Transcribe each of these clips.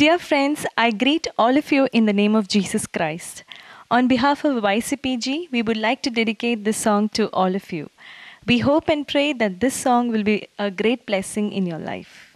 Dear friends, I greet all of you in the name of Jesus Christ. On behalf of YCPG, we would like to dedicate this song to all of you. We hope and pray that this song will be a great blessing in your life.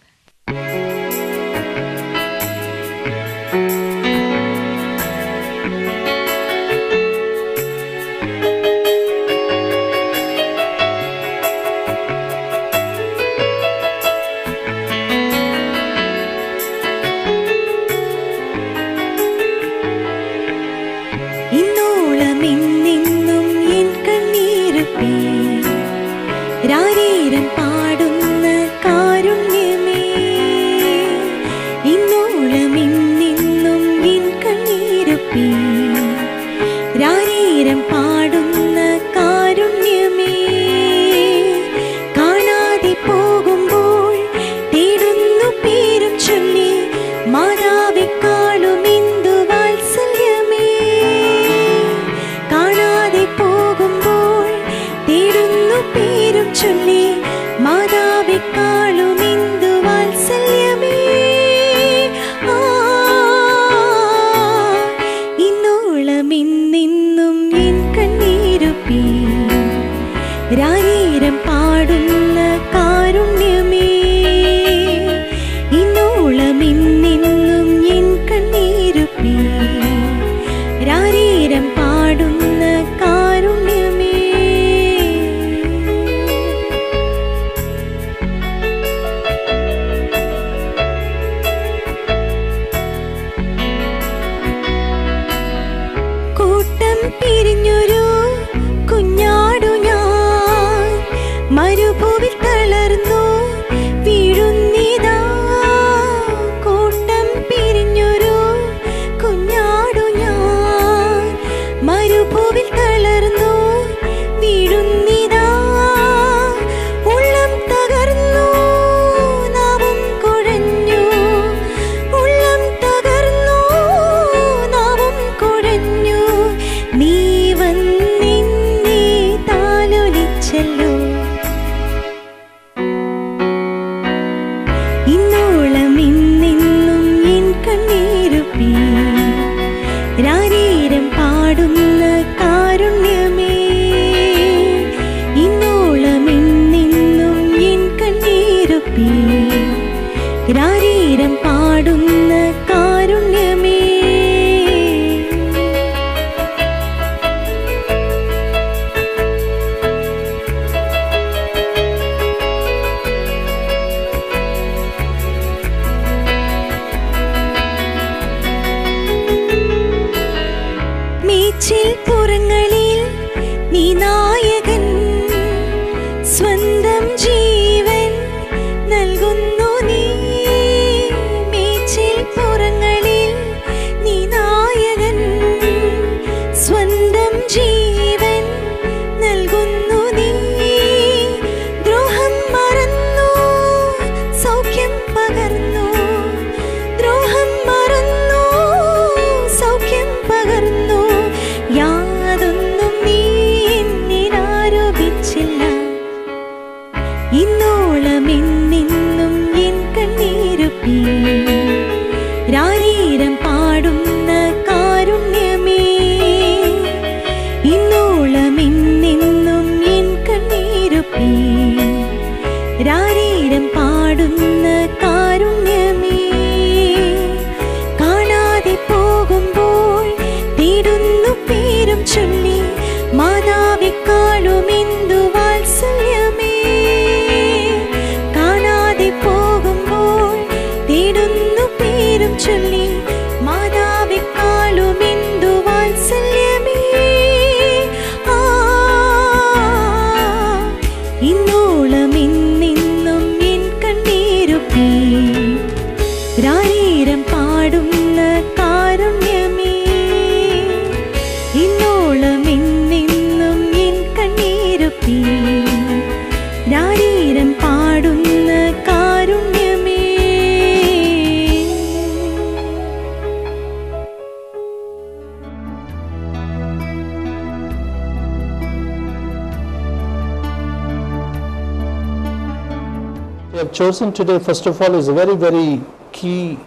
We have chosen today, first of all, is a very, very key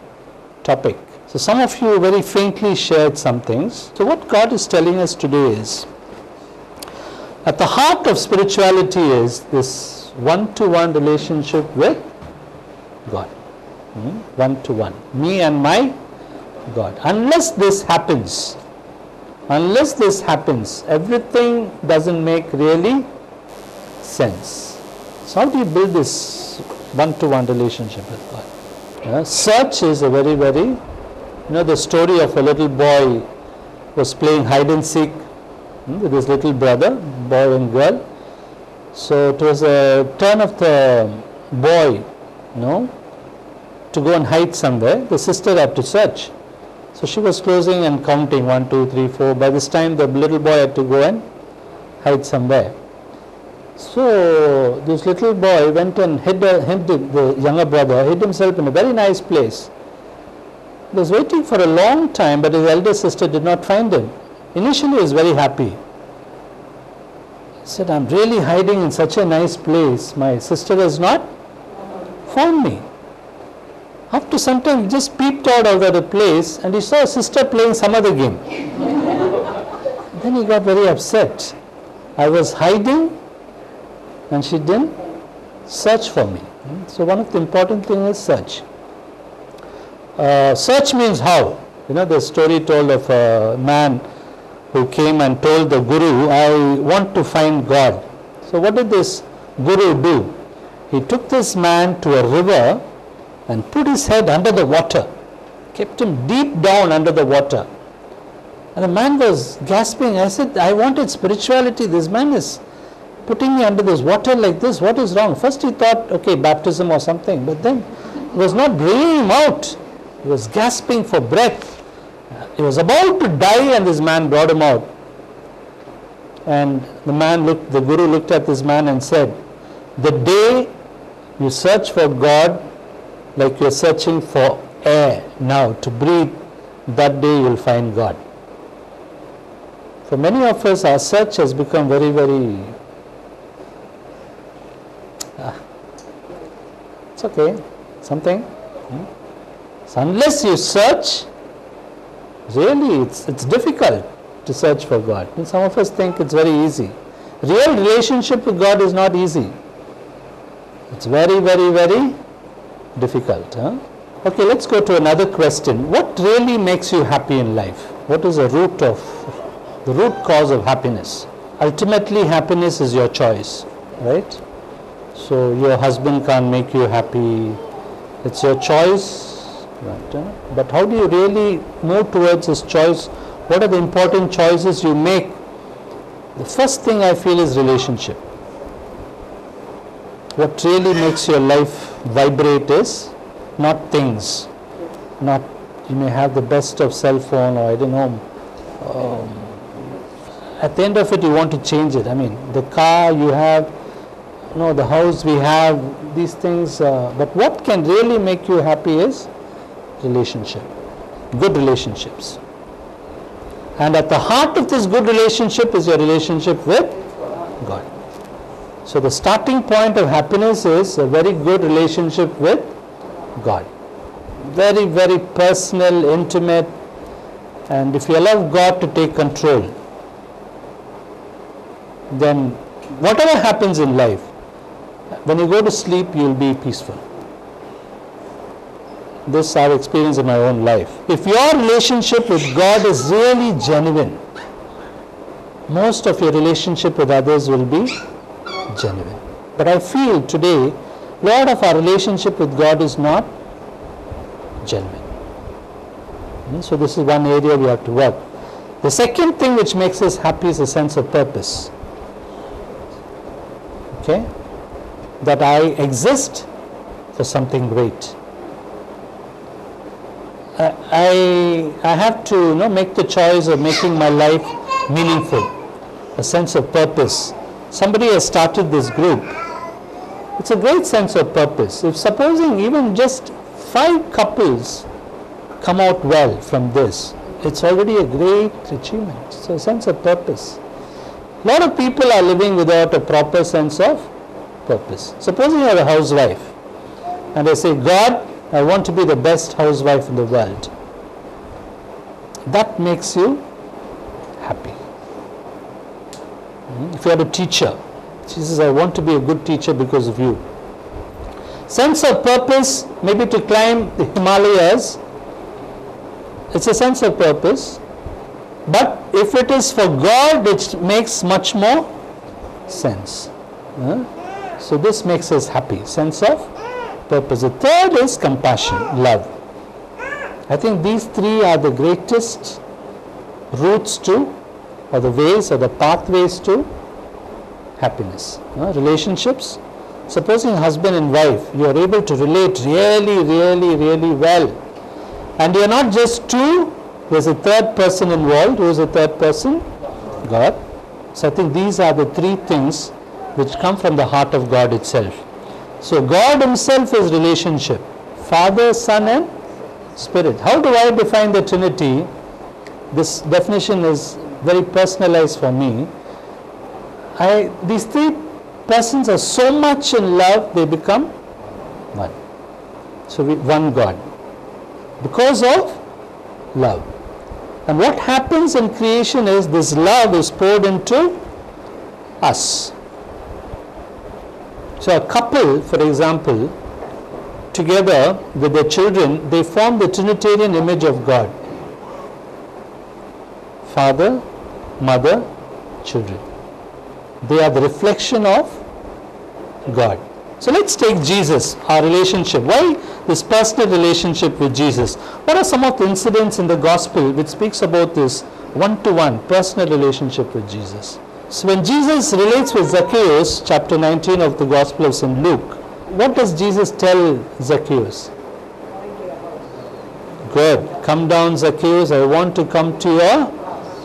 topic. So some of you very faintly shared some things. So what God is telling us today is, at the heart of spirituality is this one-to-one relationship with God. One-to-one. Me and my God. Unless this happens, everything doesn't make really sense. So how do you build this one-to-one relationship with God? Search is a very, the story of a little boy was playing hide and seek with his little brother, boy and girl. So it was a turn of the boy, to go and hide somewhere. The sister had to search. So she was closing and counting 1, 2, 3, 4. By this time the little boy had to go and hide somewhere. So this little boy went and hid the younger brother, hid himself in a very nice place. He was waiting for a long time, but his elder sister did not find him. Initially he was very happy. He said, I'm really hiding in such a nice place. My sister has not found me. After some time, he just peeped out of the place and he saw a sister playing some other game. Then he got very upset. I was hiding and she didn't search for me. So one of the important things is search. Search means how? The story told of a man who came and told the guru, I want to find God. So what did this guru do? He took this man to a river and put his head under the water, kept him deep down under the water. And the man was gasping. I said, I wanted spirituality. This man is putting me under this water like this. What is wrong? First he thought, okay, baptism or something, but then it was not bringing him out. He was gasping for breath. He was about to die and this man brought him out. And the guru looked at this man and said, the day you search for God like you're searching for air now to breathe, that day you'll find God. For many of us, our search has become very, it's okay, something. So unless you search, really it's difficult to search for God. And some of us think it's very easy. Real relationship with God is not easy. It's very difficult. Okay, let's go to another question. What really makes you happy in life? What is the root cause of happiness? Ultimately, happiness is your choice, right? So your husband can't make you happy. It's your choice, right? But how do you really move towards this choice? What are the important choices you make? The first thing I feel is relationship. What really makes your life vibrate is not things. Not, you may have the best of cell phone or I don't know. At the end of it, you want to change it. I mean, the car you have, the house we have, these things. But what can really make you happy is relationship. Good relationships. And at the heart of this good relationship is your relationship with God. So the starting point of happiness is a very good relationship with God. Very personal, intimate, and if you allow God to take control, then whatever happens in life, when you go to sleep, you will be peaceful. This I've experienced in my own life. If your relationship with God is really genuine, most of your relationship with others will be genuine. But I feel today, a lot of our relationship with God is not genuine. So this is one area we have to work. The second thing which makes us happy is a sense of purpose. Okay? That I exist for something great. I have to make the choice of making my life meaningful, a sense of purpose. Somebody has started this group. It's a great sense of purpose. If supposing even just 5 couples come out well from this, it's already a great achievement. So a sense of purpose. A lot of people are living without a proper sense of purpose. Supposing you are a housewife and I say, God, I want to be the best housewife in the world. That makes you happy. If you are a teacher, she says, I want to be a good teacher because of you. Sense of purpose, maybe to climb the Himalayas. It's a sense of purpose. But if it is for God, it makes much more sense. So this makes us happy. Sense of purpose. The third is compassion, love. I think these three are the greatest routes to, or the ways or the pathways to happiness. Relationships. Supposing husband and wife, you are able to relate really, really, really well. And you are not just two, there is a third person involved. Who is the third person? God. So I think these are the three things which come from the heart of God itself. So God himself is relationship. Father, Son and Spirit. How do I define the Trinity? This definition is very personalized for me. These three persons are so much in love, they become one. So one God. Because of love. And what happens in creation is this love is poured into us. So a couple, for example, together with their children, they form the Trinitarian image of God. Father, mother, children. They are the reflection of God. So let's take Jesus, our relationship. Why this personal relationship with Jesus? What are some of the incidents in the gospel which speaks about this one-to-one personal relationship with Jesus? So when Jesus relates with Zacchaeus, chapter 19 of the Gospel of St. Luke, what does Jesus tell Zacchaeus? Good. Come down, Zacchaeus. I want to come to your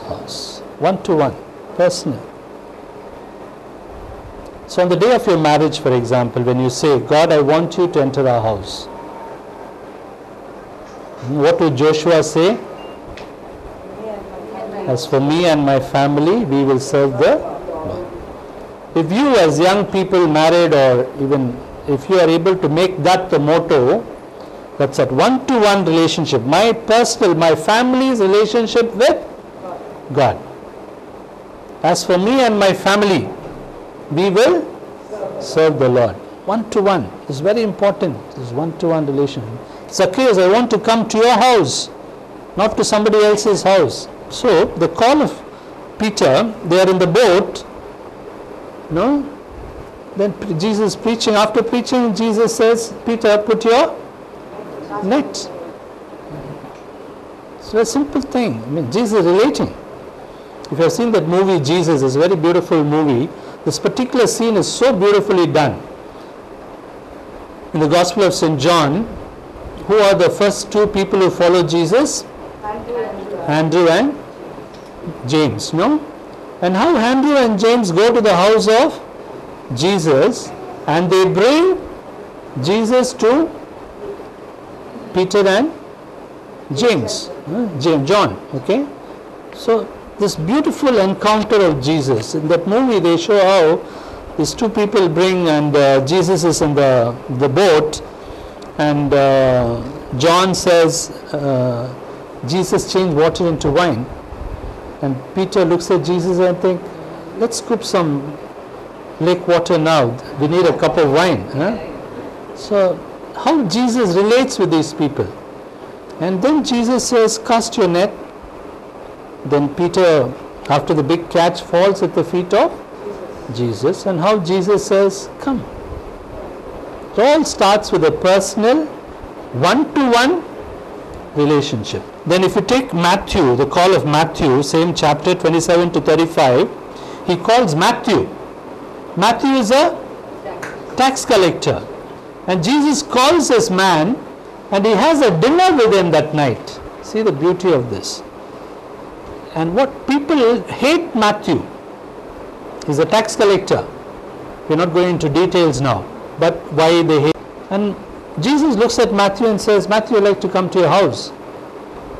house. One-to-one, personal. So on the day of your marriage, for example, when you say, God, I want you to enter our house. What would Joshua say? As for me and my family, we will serve the Lord. If you as young people married, or even if you are able to make that the motto, that's a one-to-one relationship. My family's relationship with God. As for me and my family, we will serve the Lord. One-to-one is very important. This one-to-one relationship. Zacchaeus, I want to come to your house, not to somebody else's house. So the call of Peter, they are in the boat, then Jesus preaching, after preaching, Jesus says, Peter, put your net. So a simple thing. I mean, Jesus is relating. If you have seen that movie, Jesus, is a very beautiful movie. This particular scene is so beautifully done. In the Gospel of St. John, who are the first two people who follow Jesus? Andrew and James, no? And how Andrew and James go to the house of Jesus and they bring Jesus to Peter and James, John, okay? So this beautiful encounter of Jesus, in that movie they show how these two people bring, and Jesus is in the boat, and John says, Jesus changed water into wine, and Peter looks at Jesus and think, let's scoop some lake water now, we need a cup of wine. So how Jesus relates with these people. And then Jesus says, cast your net. Then Peter, after the big catch, falls at the feet of Jesus, and how Jesus says, come. It all starts with a personal one-to-one relationship. Then if you take Matthew, the call of Matthew, same chapter 27 to 35, he calls Matthew. Matthew is a tax collector, and Jesus calls this man and he has a dinner with him that night. See the beauty of this. And what people hate Matthew, he's a tax collector. We're not going into details now, but why they hate. And Jesus looks at Matthew and says, Matthew, I'd like to come to your house.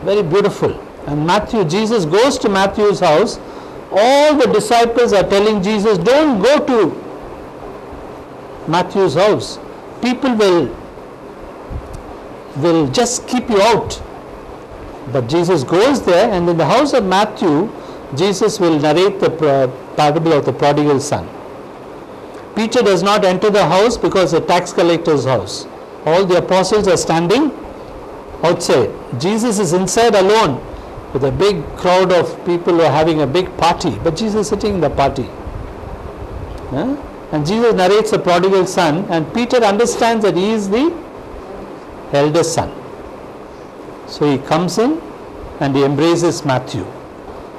Very beautiful. And Jesus goes to Matthew's house. All the disciples are telling Jesus, don't go to Matthew's house. People will will just keep you out. But Jesus goes there, and in the house of Matthew, Jesus will narrate the parable of the prodigal son. Peter does not enter the house because it's a tax collector's house. All the apostles are standing outside. Jesus is inside alone with a big crowd of people who are having a big party. But Jesus is sitting in the party. Yeah? And Jesus narrates the prodigal son, and Peter understands that he is the eldest son. So he comes in and he embraces Matthew.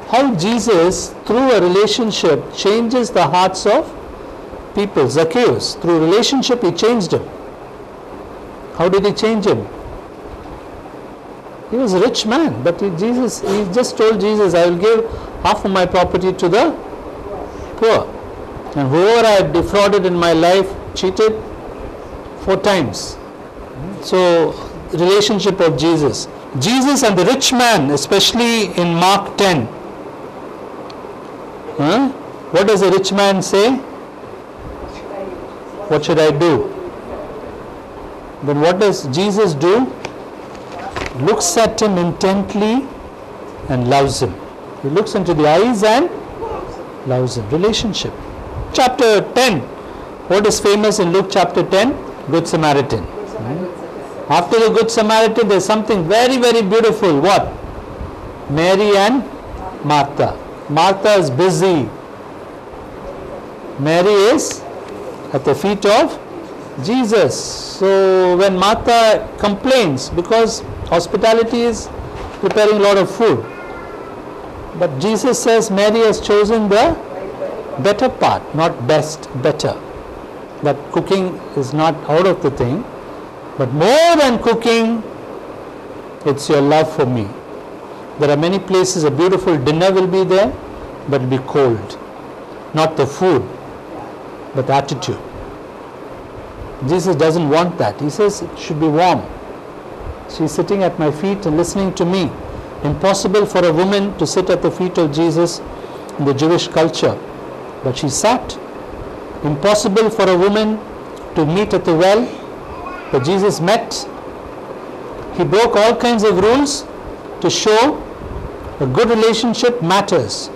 How Jesus, through a relationship, changes the hearts of people. Zacchaeus, through relationship, he changed him. How did he change him? He was a rich man, but he just told Jesus, I will give half of my property to the poor. And whoever I had defrauded in my life, cheated 4 times. So, relationship of Jesus. Jesus and the rich man, especially in Mark 10. What does the rich man say? What should I do? Then what does Jesus do? Looks at him intently and loves him. He looks into the eyes and loves him. Relationship. Chapter 10. What is famous in Luke chapter 10? Good Samaritan. After the Good Samaritan, there is something very, very beautiful. What? Mary and Martha. Martha is busy. Mary is at the feet of Jesus. So when Martha complains, because hospitality is preparing a lot of food, but Jesus says Mary has chosen the better part, not best, better. That cooking is not out of the thing, but more than cooking, it's your love for me. There are many places a beautiful dinner will be there, but it will be cold. Not the food, but the attitude. Jesus doesn't want that. He says it should be warm. She's sitting at my feet and listening to me. Impossible for a woman to sit at the feet of Jesus in the Jewish culture, but she sat. Impossible for a woman to meet at the well, but Jesus met. He broke all kinds of rules to show a good relationship matters.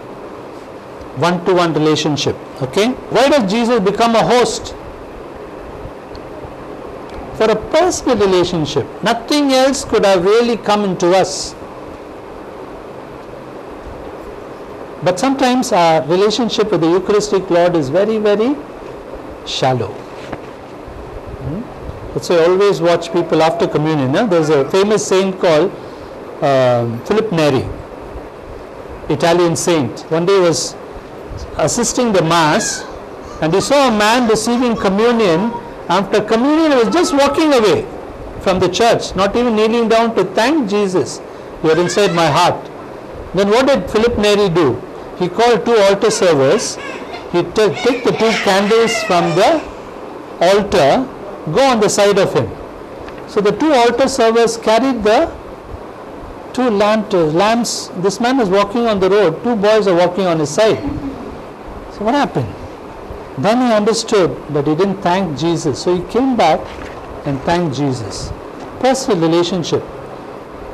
One-to-one relationship. Okay? Why does Jesus become a host? For a personal relationship. Nothing else could have really come into us. But sometimes our relationship with the Eucharistic Lord is very, very shallow. That's why I always watch people after communion. There's a famous saint called Philip Neri, Italian saint. One day he was assisting the Mass and he saw a man receiving communion. After communion, he was just walking away from the church, not even kneeling down to thank Jesus. You are inside my heart. Then what did Philip Neri do? He called 2 altar servers. He take the 2 candles from the altar, go on the side of him. So the 2 altar servers carried the 2 lamps. This man is walking on the road. 2 boys are walking on his side. So what happened? Then he understood that he didn't thank Jesus. So he came back and thanked Jesus. Personal relationship.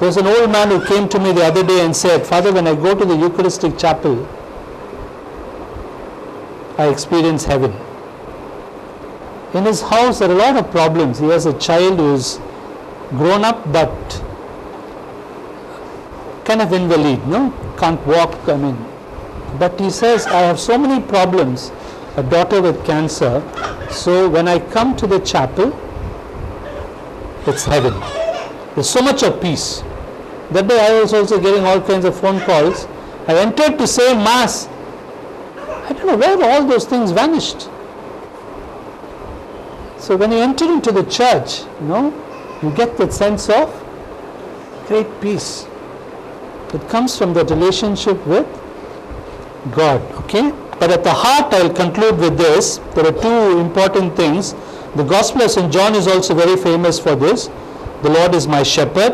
There's an old man who came to me the other day and said, Father, when I go to the Eucharistic chapel, I experience heaven. In his house there are a lot of problems. He has a child who is grown up but kind of invalid, can't walk, but he says, I have so many problems, a daughter with cancer, so when I come to the chapel, it's heaven. There's so much of peace. That day I was also getting all kinds of phone calls. I entered to say Mass. I don't know where all those things vanished. So when you enter into the church, you get that sense of great peace. It comes from that relationship with God. Okay? But at the heart, I will conclude with this. There are 2 important things. The Gospel of St. John is also very famous for this. The Lord is my shepherd.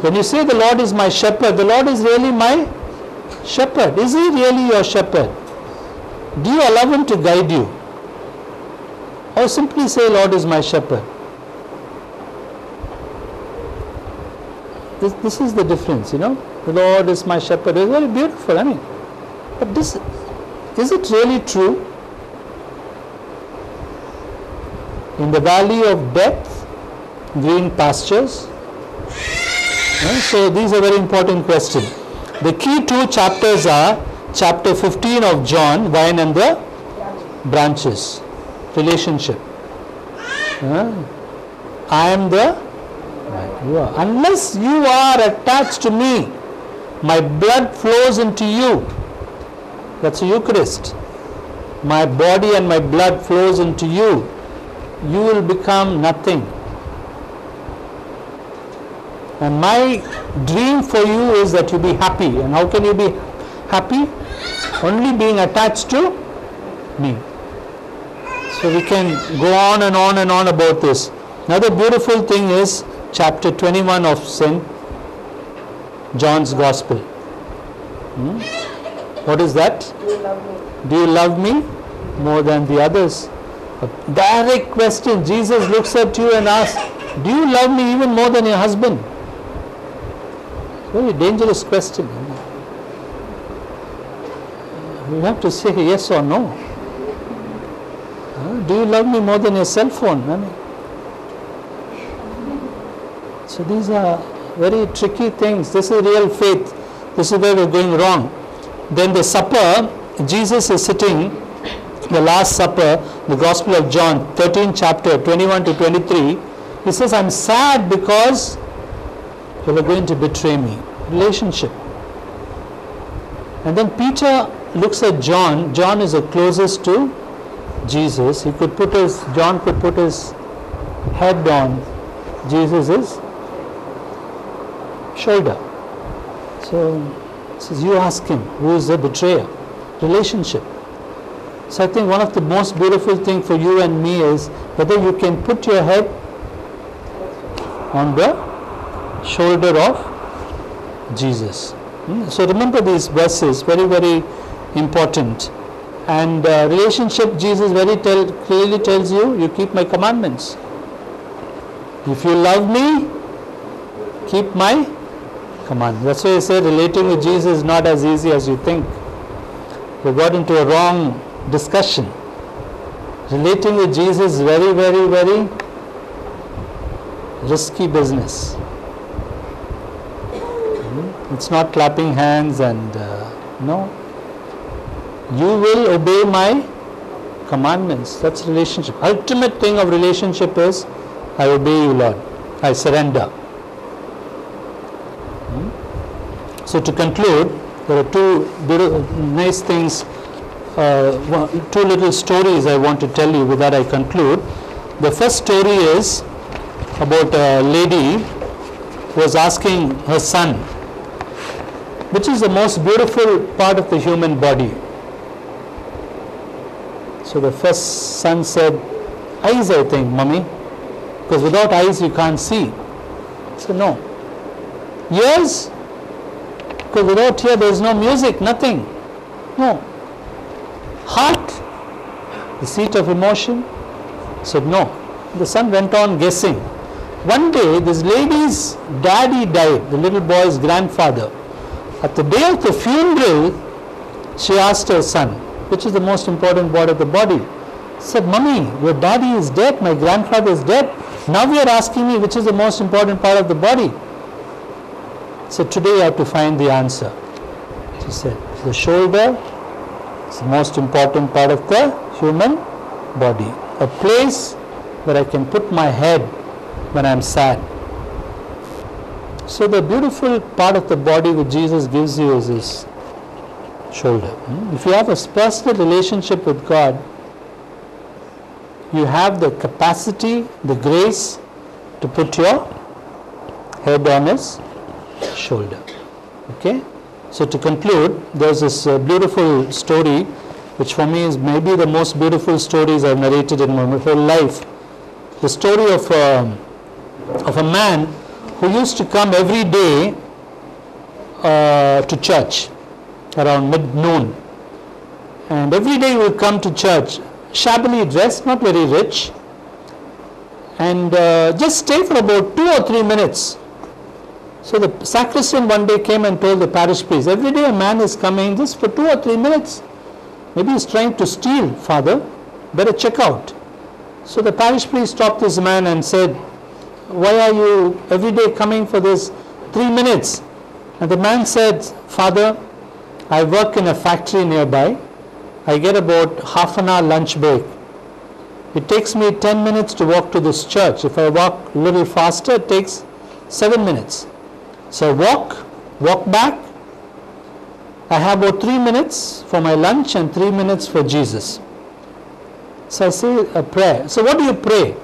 When you say the Lord is my shepherd, the Lord is really my shepherd. Is he really your shepherd? Do you allow him to guide you? Or simply say, Lord is my shepherd? this is the difference, The Lord is my shepherd. It's very beautiful, But is it really true? In the valley of death, green pastures. So these are very important questions. The key two chapters are chapter 15 of John, vine and the branches, relationship. I am the vine, you are. Unless you are attached to me, my blood flows into you. That's the Eucharist. My body and my blood flows into you. You will become nothing. And my dream for you is that you be happy. And how can you be happy? Only being attached to me. So we can go on and on and on about this. Another beautiful thing is chapter 21 of St. John's Gospel. What is that? Do you love me more than the others? A direct question. Jesus looks at you and asks, do you love me even more than your husband? Very dangerous question. You have to say yes or no. Do you love me more than your cell phone? So these are very tricky things. This is real faith. This is where we're going wrong. Then the supper, Jesus is sitting, the Last Supper, the Gospel of John, 13 chapter, 21 to 23. He says, I'm sad because you are going to betray me. Relationship. And then Peter looks at John. John is the closest to Jesus. John could put his head on Jesus' shoulder. So he says, you ask him, who is the betrayer? Relationship. So I think one of the most beautiful things for you and me is whether you can put your head on the shoulder of Jesus. So remember these verses, very, very important. And relationship, Jesus very clearly tells you, you keep my commandments. If you love me, keep my commandments. That's why I say relating with Jesus is not as easy as you think. We got into a wrong discussion. Relating with Jesus is very, very, very risky business. It's not clapping hands and no. You will obey my commandments. That's relationship. Ultimate thing of relationship is I obey you, Lord. I surrender. So to conclude, there are two nice things, two little stories I want to tell you. With that I conclude. The first story is about a lady who was asking her son, which is the most beautiful part of the human body. So the first son said, eyes, I think, Mummy, because without eyes you can't see. So no. Ears, because without ear there is no music, nothing. No. Heart, the seat of emotion, said no. The son went on guessing. One day this lady's daddy died, the little boy's grandfather. At the day of the funeral, she asked her son, which is the most important part of the body? She said, Mummy, your daddy is dead, my grandfather is dead. Now you are asking me which is the most important part of the body. So today you have to find the answer. She said, the shoulder is the most important part of the human body. A place where I can put my head when I am sad. So the beautiful part of the body which Jesus gives you is this shoulder. If you have a personal relationship with God, you have the capacity, the grace to put your head on his shoulder. Okay? So to conclude, there's this beautiful story which for me is maybe the most beautiful stories I've narrated in my whole life. The story of a man who used to come every day to church around mid-noon. And every day he would come to church, shabbily dressed, not very rich, and just stay for about 2 or 3 minutes So the sacristan one day came and told the parish priest, every day a man is coming just for 2 or 3 minutes. Maybe he's trying to steal, Father. Better check out. So the parish priest stopped this man and said, why are you every day coming for this 3 minutes? And the man said, Father, I work in a factory nearby. I get about half an hour lunch break. It takes me 10 minutes to walk to this church. If I walk a little faster, it takes 7 minutes. So walk back. I have about 3 minutes for my lunch and 3 minutes for Jesus. So I say a prayer. So what do you pray?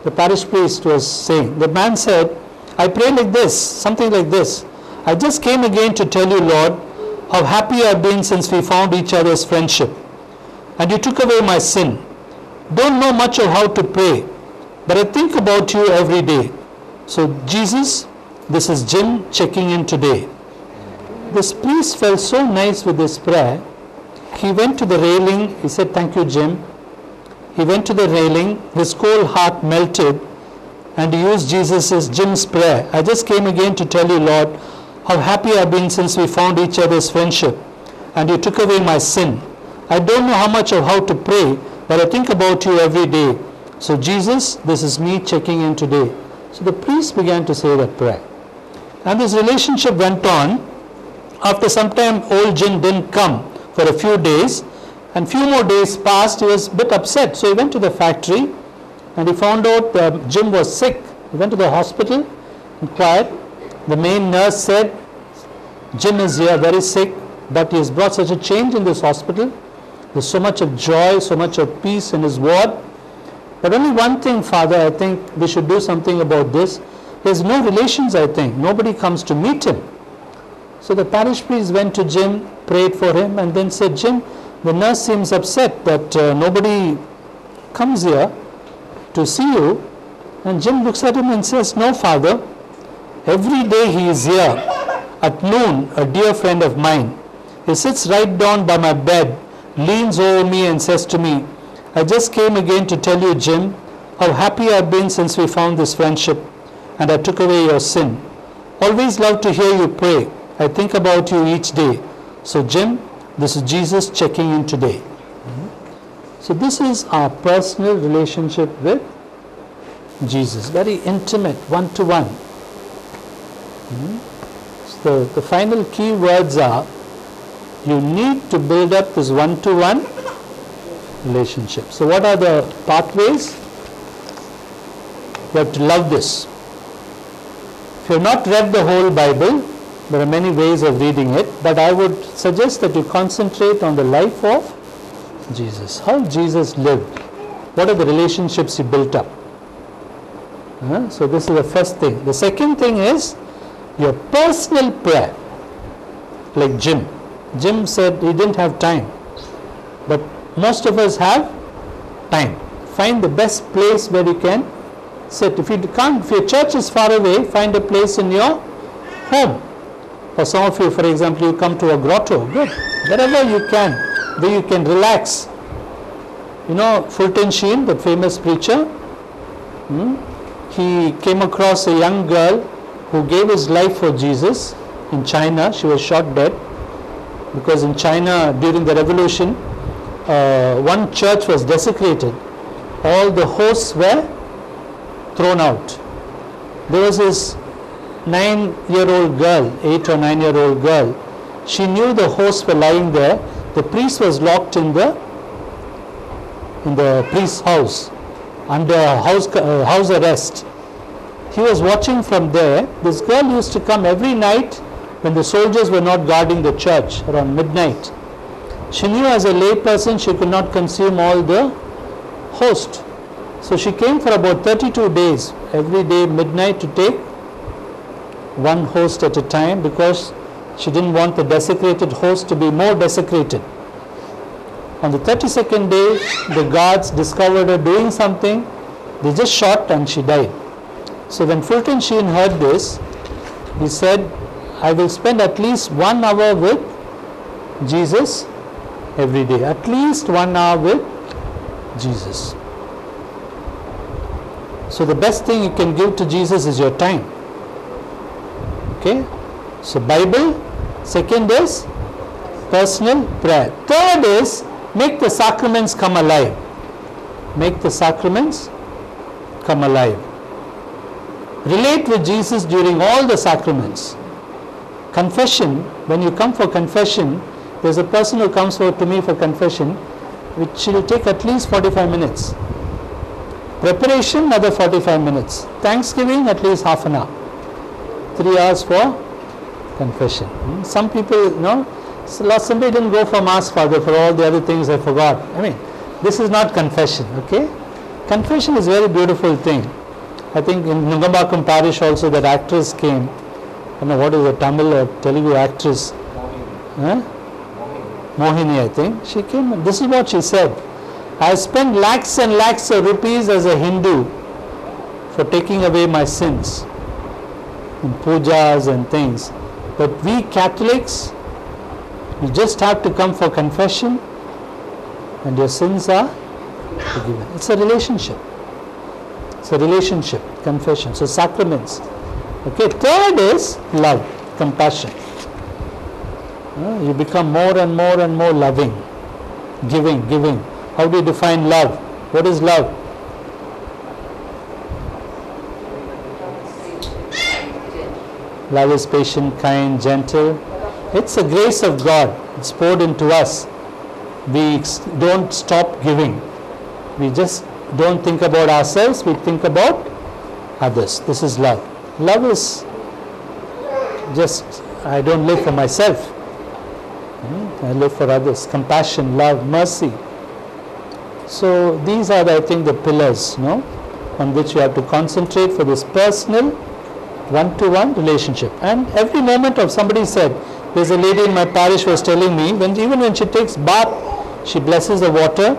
The parish priest was saying. The man said, I pray like this, something like this. I just came again to tell you, Lord, how happy I've been since we found each other's friendship. And you took away my sin. Don't know much of how to pray, but I think about you every day. So Jesus, this is Jim checking in today. This priest felt so nice with this prayer. He went to the railing. He said, thank you, Jim. He went to the railing. His cold heart melted, and he used Jim's prayer. I just came again to tell you, Lord, how happy I've been since we found each other's friendship, and you took away my sin. I don't know how much of how to pray, but I think about you every day. So Jesus, this is me checking in today. So the priest began to say that prayer. And this relationship went on. After some time, old Jim didn't come for a few days, and few more days passed. He was a bit upset. So he went to the factory, and he found out that Jim was sick. He went to the hospital, inquired. The main nurse said, Jim is here, very sick, but he has brought such a change in this hospital. There's so much of joy, so much of peace in his ward. But only one thing, Father, I think we should do something about this. There's no relations, I think. Nobody comes to meet him. So the parish priest went to Jim, prayed for him, and then said, Jim, the nurse seems upset that nobody comes here to see you. And Jim looks at him and says, no, Father. Every day he is here. At noon, a dear friend of mine. He sits right down by my bed, leans over me and says to me, I just came again to tell you, Jim, how happy I've been since we found this friendship, and I took away your sin. Always love to hear you pray. I think about you each day. So Jim, this is Jesus checking in today. So this is our personal relationship with Jesus. Very intimate, one-to-one. So the final key words are, you need to build up this one-to-one relationship. So what are the pathways? You have to love this. If you have not read the whole Bible, there are many ways of reading it, but I would suggest that you concentrate on the life of Jesus. How Jesus lived. What are the relationships he built up? So this is the first thing. The second thing is your personal prayer. Like Jim. Jim said he didn't have time, but most of us have time. Find the best place where you can sit. If you can't, if your church is far away, find a place in your home. For some of you, for example, you come to a grotto. Good. Wherever you can, where you can relax. You know Fulton Sheen, the famous preacher? He came across a young girl who gave his life for Jesus in China. She was shot dead because in China during the revolution, one church was desecrated. All the hosts were thrown out. There was this 9-year-old girl, 8 or 9-year-old girl. She knew the hosts were lying there. The priest was locked in the priest's house under house arrest. He was watching from there. This girl used to come every night when the soldiers were not guarding the church around midnight. She knew as a lay person she could not consume all the host. So she came for about 32 days, every day midnight, to take one host at a time because she didn't want the desecrated host to be more desecrated. On the 32nd day, the guards discovered her doing something. They just shot and she died. So when Fulton Sheen heard this, he said, I will spend at least 1 hour with Jesus every day. At least 1 hour with Jesus. So the best thing you can give to Jesus is your time. You Okay, so Bible. Second is personal prayer. Third is make the sacraments come alive. Make the sacraments come alive. Relate with Jesus during all the sacraments. Confession, when you come for confession, there's a person who comes to me for confession, which will take at least 45 minutes. Preparation, another 45 minutes. Thanksgiving, at least half an hour. 3 hours for confession. Some people, somebody didn't go for Mass, Father, for all the other things I forgot. I mean, this is not confession, okay? Confession is a very beautiful thing. I think in Nugambakam parish also that actress came. I don't know what is a Tamil or Telugu actress. Mohini, I think. She came, this is what she said. I spent lakhs and lakhs of rupees as a Hindu for taking away my sins in pujas and things. But we Catholics, you just have to come for confession and your sins are forgiven. It's a relationship. It's a relationship, confession. So sacraments. Okay, third is love, compassion. You become more and more and more loving. Giving. How do you define love? What is love? Love is patient, kind, gentle. It's a grace of God. It's poured into us. We don't stop giving. We just don't think about ourselves. We think about others. This is love. Love is just, I don't live for myself. I live for others. Compassion, love, mercy. So these are, I think, the pillars, on which you have to concentrate for this personal, one-to-one relationship. And every moment of, somebody said, there's a lady in my parish was telling me, even when she takes bath, she blesses the water.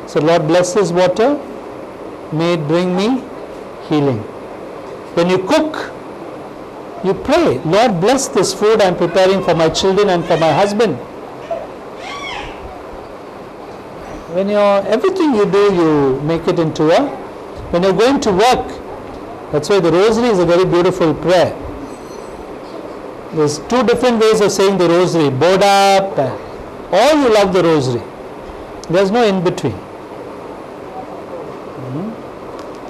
So Lord bless this water, may it bring me healing. When you cook, you pray, Lord bless this food I'm preparing for my children and for my husband. When everything you do, you make it into when you're going to work, that's why the rosary is a very beautiful prayer. There's 2 different ways of saying the rosary, Boda, or you love the rosary. There's no in between.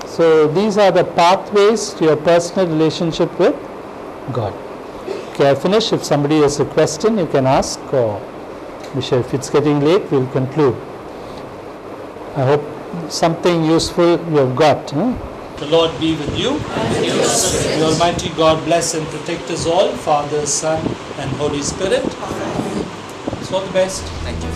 So these are the pathways to your personal relationship with God. Okay, I finish. If somebody has a question, you can ask, or if it's getting late, we'll conclude. I hope something useful you have got. The Lord be with you. The Almighty God bless and protect us all, Father, Son, and Holy Spirit. So all the best. Thank you.